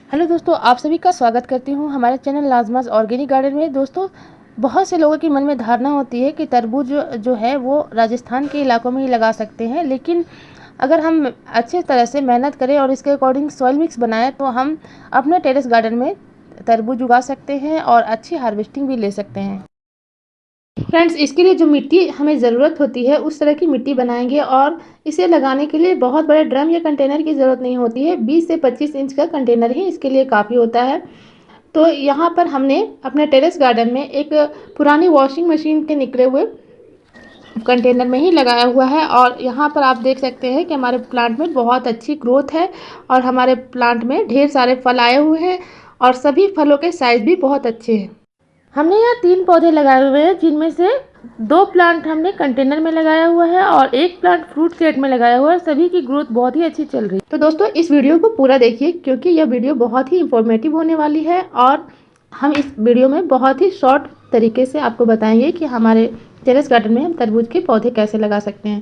Hello दोस्तों, आप सभी का स्वागत करती हूँ हमारे चैनल नाज़माज़ ऑर्गेनिक गार्डन में। दोस्तों, बहुत से लोगों के मन में धारणा होती है कि तरबूज जो है वो राजस्थान के इलाकों में ही लगा सकते हैं, लेकिन अगर हम अच्छे तरह से मेहनत करें और इसके अकॉर्डिंग सॉइल मिक्स बनाएं तो हम अपने टेरेस गार्डन में तरबूज उगा सकते हैं और अच्छी हार्वेस्टिंग भी ले सकते हैं। फ्रेंड्स, इसके लिए जो मिट्टी हमें ज़रूरत होती है उस तरह की मिट्टी बनाएंगे और इसे लगाने के लिए बहुत बड़े ड्रम या कंटेनर की ज़रूरत नहीं होती है। 20 से 25 इंच का कंटेनर ही इसके लिए काफ़ी होता है। तो यहाँ पर हमने अपने टेरेस गार्डन में एक पुरानी वॉशिंग मशीन के निकले हुए कंटेनर में ही लगाया हुआ है और यहाँ पर आप देख सकते हैं कि हमारे प्लांट में बहुत अच्छी ग्रोथ है और हमारे प्लांट में ढेर सारे फल आए हुए हैं और सभी फलों के साइज़ भी बहुत अच्छे हैं। हमने यहाँ 3 पौधे लगाए हुए हैं, जिनमें से 2 प्लांट हमने कंटेनर में लगाया हुआ है और 1 प्लांट फ्रूट सेट में लगाया हुआ है। सभी की ग्रोथ बहुत ही अच्छी चल रही है। तो दोस्तों, इस वीडियो को पूरा देखिए क्योंकि यह वीडियो बहुत ही इंफॉर्मेटिव होने वाली है और हम इस वीडियो में बहुत ही शॉर्ट तरीके से आपको बताएंगे कि हमारे टेरेस गार्डन में हम तरबूज के पौधे कैसे लगा सकते हैं।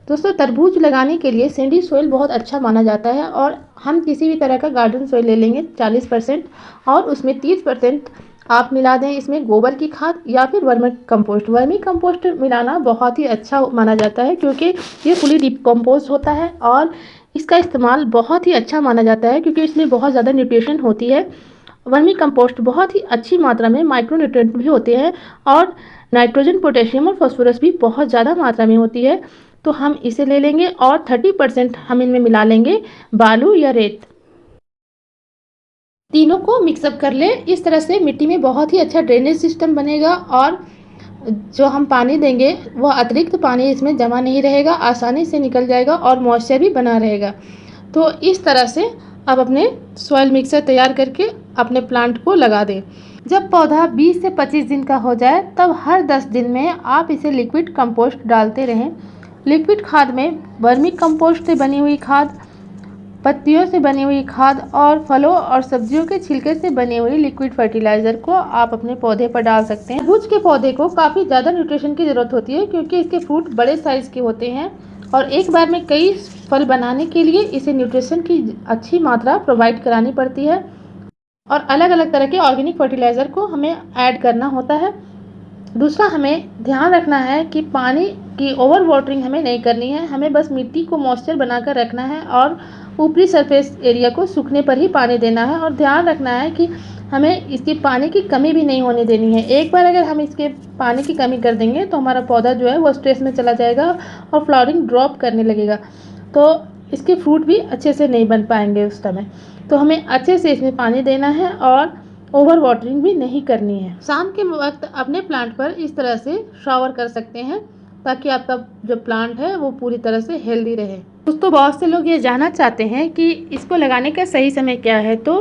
दोस्तों, तरबूज लगाने के लिए सैंडी सॉइल बहुत अच्छा माना जाता है और हम किसी भी तरह का गार्डन सॉइल ले लेंगे 40% और उसमें 30% आप मिला दें इसमें गोबर की खाद या फिर वर्मी कंपोस्ट। वर्मी कंपोस्ट मिलाना बहुत ही अच्छा माना जाता है क्योंकि ये फुली डिकम्पोज होता है और इसका इस्तेमाल बहुत ही अच्छा माना जाता है क्योंकि इसमें बहुत ज़्यादा न्यूट्रिशन होती है। वर्मी कंपोस्ट बहुत ही अच्छी मात्रा में माइक्रो न्यूट्रिएंट भी होते हैं और नाइट्रोजन, पोटेशियम और फास्फोरस भी बहुत ज़्यादा मात्रा में होती है। तो हम इसे ले लेंगे और 30% हम इनमें मिला लेंगे बालू या रेत। तीनों को मिक्सअप कर ले। इस तरह से मिट्टी में बहुत ही अच्छा ड्रेनेज सिस्टम बनेगा और जो हम पानी देंगे वह अतिरिक्त पानी इसमें जमा नहीं रहेगा, आसानी से निकल जाएगा और मॉइस्चर भी बना रहेगा। तो इस तरह से आप अपने सॉइल मिक्सर तैयार करके अपने प्लांट को लगा दें। जब पौधा 20 से 25 दिन का हो जाए तब हर 10 दिन में आप इसे लिक्विड कंपोस्ट डालते रहें। लिक्विड खाद में वर्मी कंपोस्ट से बनी हुई खाद, पत्तियों से बनी हुई खाद और फलों और सब्जियों के छिलके से बनी हुई लिक्विड फर्टिलाइज़र को आप अपने पौधे पर डाल सकते हैं। तरबूज के पौधे को काफ़ी ज़्यादा न्यूट्रिशन की ज़रूरत होती है क्योंकि इसके फ्रूट बड़े साइज़ के होते हैं और एक बार में कई फल बनाने के लिए इसे न्यूट्रिशन की अच्छी मात्रा प्रोवाइड करानी पड़ती है और अलग अलग तरह के ऑर्गेनिक फर्टिलाइज़र को हमें ऐड करना होता है। दूसरा, हमें ध्यान रखना है कि पानी की ओवर वाटरिंग हमें नहीं करनी है। हमें बस मिट्टी को मॉइस्चर बनाकर रखना है और ऊपरी सरफेस एरिया को सूखने पर ही पानी देना है और ध्यान रखना है कि हमें इसकी पानी की कमी भी नहीं होने देनी है। एक बार अगर हम इसके पानी की कमी कर देंगे तो हमारा पौधा जो है वो स्ट्रेस में चला जाएगा और फ्लावरिंग ड्रॉप करने लगेगा, तो इसके फ्रूट भी अच्छे से नहीं बन पाएंगे उस समय। तो हमें अच्छे से इसमें पानी देना है और ओवर वाटरिंग भी नहीं करनी है। शाम के वक्त अपने प्लांट पर इस तरह से शावर कर सकते हैं ताकि आपका जो प्लांट है वो पूरी तरह से हेल्दी रहे। दोस्तों, बहुत से लोग ये जानना चाहते हैं कि इसको लगाने का सही समय क्या है। तो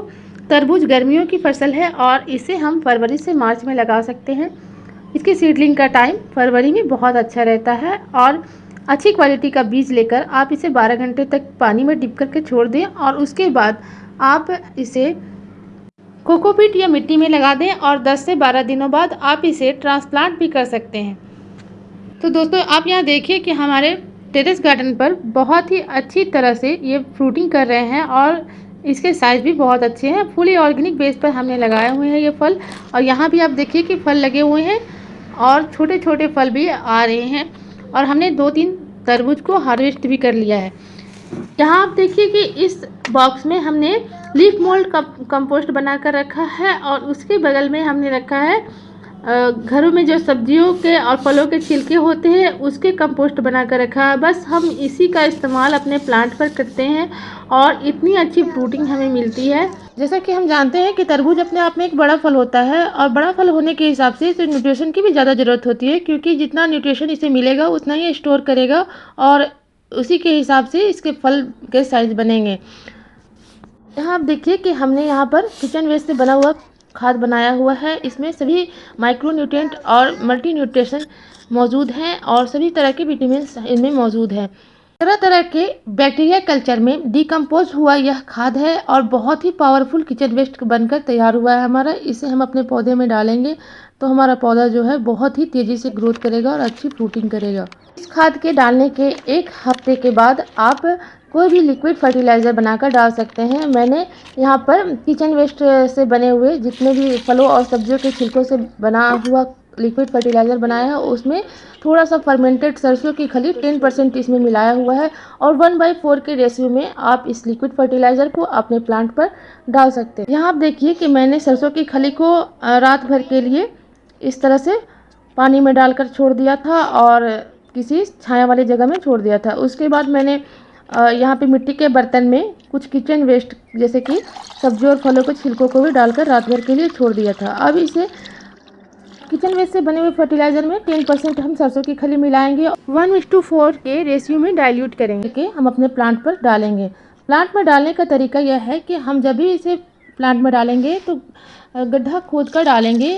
तरबूज गर्मियों की फसल है और इसे हम फरवरी से मार्च में लगा सकते हैं। इसकी सीडलिंग का टाइम फरवरी में बहुत अच्छा रहता है और अच्छी क्वालिटी का बीज लेकर आप इसे 12 घंटे तक पानी में डिप करके छोड़ दें और उसके बाद आप इसे कोकोपीट या मिट्टी में लगा दें और 10 से 12 दिनों बाद आप इसे ट्रांसप्लांट भी कर सकते हैं। तो दोस्तों, आप यहाँ देखिए कि हमारे टेरेस गार्डन पर बहुत ही अच्छी तरह से ये फ्रूटिंग कर रहे हैं और इसके साइज़ भी बहुत अच्छे हैं। फुली ऑर्गेनिक बेस पर हमने लगाए हुए हैं ये फल और यहाँ भी आप देखिए कि फल लगे हुए हैं और छोटे छोटे फल भी आ रहे हैं और हमने 2-3 तरबूज को हार्वेस्ट भी कर लिया है। यहाँ आप देखिए कि इस बॉक्स में हमने लीफ मोल्ड कंपोस्ट बनाकर रखा है और उसके बगल में हमने रखा है घरों में जो सब्जियों के और फलों के छिलके होते हैं उसके कंपोस्ट बनाकर रखा है। बस हम इसी का इस्तेमाल अपने प्लांट पर करते हैं और इतनी अच्छी फ्रूटिंग हमें मिलती है। जैसा कि हम जानते हैं कि तरबूज अपने आप में एक बड़ा फल होता है और बड़ा फल होने के हिसाब से इसे न्यूट्रिशन की भी ज़्यादा ज़रूरत होती है क्योंकि जितना न्यूट्रिशन इसे मिलेगा उतना ही स्टोर करेगा और उसी के हिसाब से इसके फल के साइज बनेंगे। यहाँ आप देखिए कि हमने यहाँ पर किचन वेस्ट से बना हुआ खाद बनाया हुआ है। इसमें सभी माइक्रो न्यूट्रिएंट और मल्टी न्यूट्रिशन मौजूद हैं और सभी तरह के विटामिन इनमें मौजूद हैं। तरह तरह के बैक्टीरिया कल्चर में डिकम्पोज हुआ यह खाद है और बहुत ही पावरफुल किचन वेस्ट बनकर तैयार हुआ है हमारा। इसे हम अपने पौधे में डालेंगे तो हमारा पौधा जो है बहुत ही तेज़ी से ग्रोथ करेगा और अच्छी फ्रूटिंग करेगा। इस खाद के डालने के 1 हफ्ते के बाद आप कोई भी लिक्विड फर्टिलाइज़र बनाकर डाल सकते हैं। मैंने यहाँ पर किचन वेस्ट से बने हुए जितने भी फलों और सब्जियों के छिलकों से बना हुआ लिक्विड फर्टिलाइज़र बनाया है, उसमें थोड़ा-सा फर्मेंटेड सरसों की खली 10% इसमें मिलाया हुआ है और 1/4 के रेशियो में आप इस लिक्विड फर्टिलाइज़र को अपने प्लांट पर डाल सकते हैं। यहाँ आप देखिए कि मैंने सरसों की खली को रात भर के लिए इस तरह से पानी में डालकर छोड़ दिया था और किसी छाया वाली जगह में छोड़ दिया था। उसके बाद मैंने यहाँ पे मिट्टी के बर्तन में कुछ किचन वेस्ट जैसे कि सब्जियों और फलों के छिलकों को भी डालकर रात भर के लिए छोड़ दिया था। अब इसे किचन वेस्ट से बने हुए फर्टिलाइज़र में 10% हम सरसों की खली मिलाएंगे, 1:4 के रेशियो में डाइल्यूट करेंगे कि हम अपने प्लांट पर डालेंगे। प्लांट में डालने का तरीका यह है कि हम जब भी इसे प्लांट में डालेंगे तो गड्ढा खोद कर डालेंगे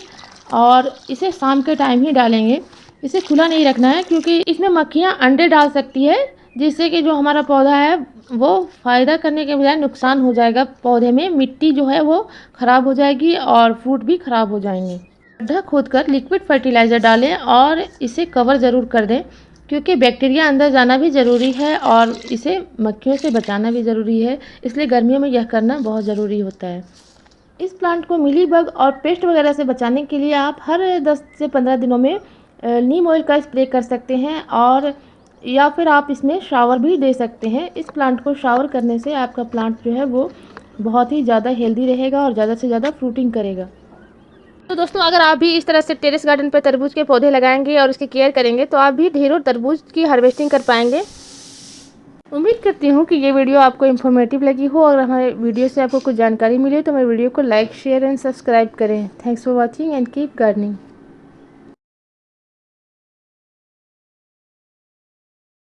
और इसे शाम के टाइम ही डालेंगे। इसे खुला नहीं रखना है क्योंकि इसमें मक्खियाँ अंडे डाल सकती है, जिससे कि जो हमारा पौधा है वो फ़ायदा करने के बजाय नुकसान हो जाएगा। पौधे में मिट्टी जो है वो ख़राब हो जाएगी और फ्रूट भी ख़राब हो जाएंगे। गड्ढा खोदकर लिक्विड फर्टिलाइज़र डालें और इसे कवर ज़रूर कर दें क्योंकि बैक्टीरिया अंदर जाना भी ज़रूरी है और इसे मक्खियों से बचाना भी ज़रूरी है, इसलिए गर्मियों में यह करना बहुत ज़रूरी होता है। इस प्लांट को मिलीबग और पेस्ट वगैरह से बचाने के लिए आप हर 10 से 15 दिनों में नीम ऑयल का स्प्रे कर सकते हैं और या फिर आप इसमें शावर भी दे सकते हैं। इस प्लांट को शावर करने से आपका प्लांट जो है वो बहुत ही ज़्यादा हेल्दी रहेगा और ज़्यादा से ज़्यादा फ्रूटिंग करेगा। तो दोस्तों, अगर आप भी इस तरह से टेरेस गार्डन पर तरबूज के पौधे लगाएंगे और उसकी केयर करेंगे तो आप भी ढेरों तरबूज की हार्वेस्टिंग कर पाएंगे। उम्मीद करती हूँ कि ये वीडियो आपको इन्फॉर्मेटिव लगी हो और हमारे वीडियो से आपको कुछ जानकारी मिली तो हमारे वीडियो को लाइक, शेयर एंड सब्सक्राइब करें। Thanks for watching and keep gardening.